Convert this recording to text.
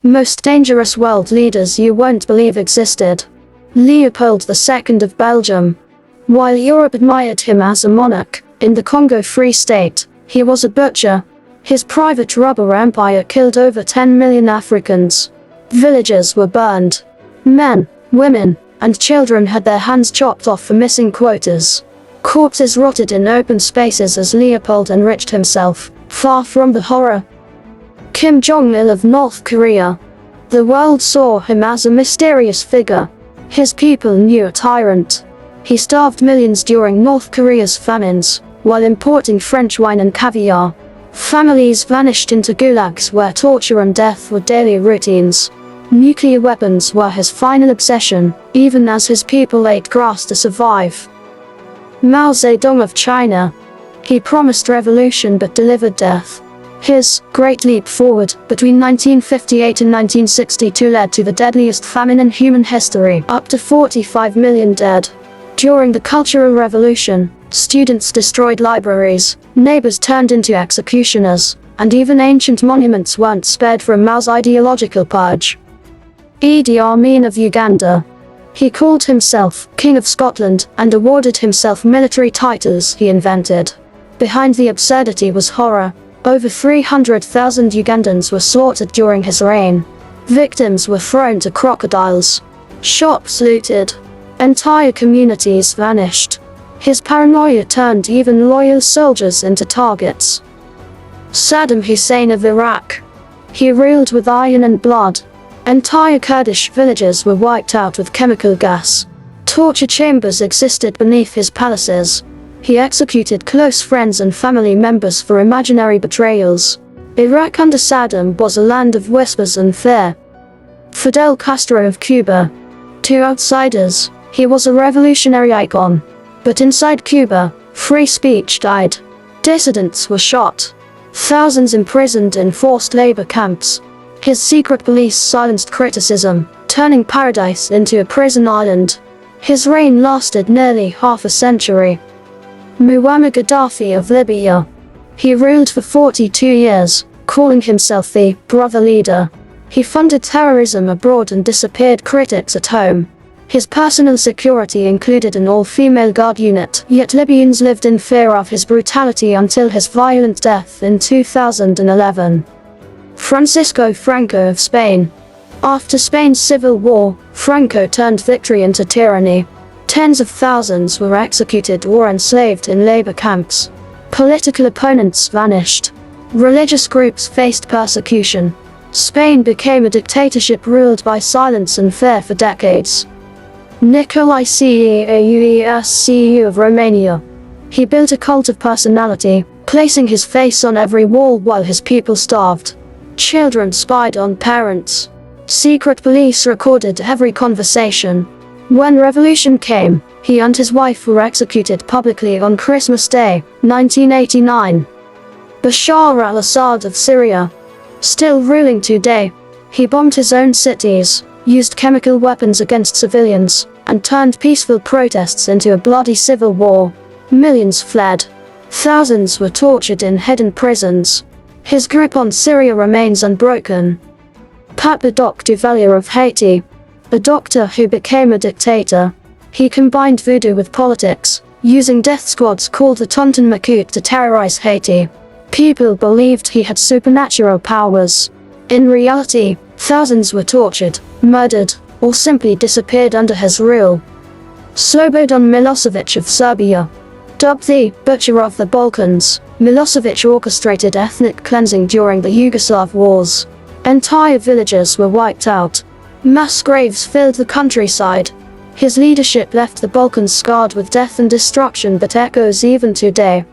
Most dangerous world leaders you won't believe existed. Leopold II of Belgium. While Europe admired him as a monarch, in the Congo Free State, he was a butcher. His private robber empire killed over 10 million Africans. Villages were burned. Men, women, and children had their hands chopped off for missing quotas. Corpses rotted in open spaces as Leopold enriched himself, far from the horror. Kim Jong-il of North Korea. The world saw him as a mysterious figure. His people knew a tyrant. He starved millions during North Korea's famines, while importing French wine and caviar. Families vanished into gulags where torture and death were daily routines. Nuclear weapons were his final obsession, even as his people ate grass to survive. Mao Zedong of China. He promised revolution but delivered death. His Great Leap Forward between 1958 and 1962 led to the deadliest famine in human history, up to 45 million dead. During the Cultural Revolution, students destroyed libraries, neighbors turned into executioners, and even ancient monuments weren't spared from Mao's ideological purge. Idi Amin of Uganda. He called himself King of Scotland and awarded himself military titles he invented. Behind the absurdity was horror. Over 300,000 Ugandans were slaughtered during his reign. Victims were thrown to crocodiles. Shops looted. Entire communities vanished. His paranoia turned even loyal soldiers into targets. Saddam Hussein of Iraq. He ruled with iron and blood. Entire Kurdish villages were wiped out with chemical gas. Torture chambers existed beneath his palaces. He executed close friends and family members for imaginary betrayals. Iraq under Saddam was a land of whispers and fear. Fidel Castro of Cuba. To outsiders, he was a revolutionary icon. But inside Cuba, free speech died. Dissidents were shot. Thousands imprisoned in forced labor camps. His secret police silenced criticism, turning paradise into a prison island. His reign lasted nearly half a century. Muammar Gaddafi of Libya. He ruled for 42 years, calling himself the brother leader. He funded terrorism abroad and disappeared critics at home. His personal security included an all-female guard unit, yet Libyans lived in fear of his brutality until his violent death in 2011. Franco of Spain. After Spain's civil war, Franco turned victory into tyranny. Tens of thousands were executed or enslaved in labor camps. Political opponents vanished. Religious groups faced persecution. Spain became a dictatorship ruled by silence and fear for decades. Nicolae Ceaușescu of Romania. He built a cult of personality, placing his face on every wall while his people starved. Children spied on parents. Secret police recorded every conversation. When revolution came, he and his wife were executed publicly on Christmas Day, 1989. Bashar al-Assad of Syria. Still ruling today. He bombed his own cities, used chemical weapons against civilians, and turned peaceful protests into a bloody civil war. Millions fled. Thousands were tortured in hidden prisons. His grip on Syria remains unbroken. Papa Doc Duvalier of Haiti. A doctor who became a dictator. He combined voodoo with politics, using death squads called the Tonton Macoute to terrorize Haiti. People believed he had supernatural powers. In reality, thousands were tortured, murdered, or simply disappeared under his rule. Slobodan Milošević of Serbia. Dubbed the Butcher of the Balkans, Milošević orchestrated ethnic cleansing during the Yugoslav wars. Entire villages were wiped out. Mass graves filled the countryside. His leadership left the Balkans scarred with death and destruction that echoes even today.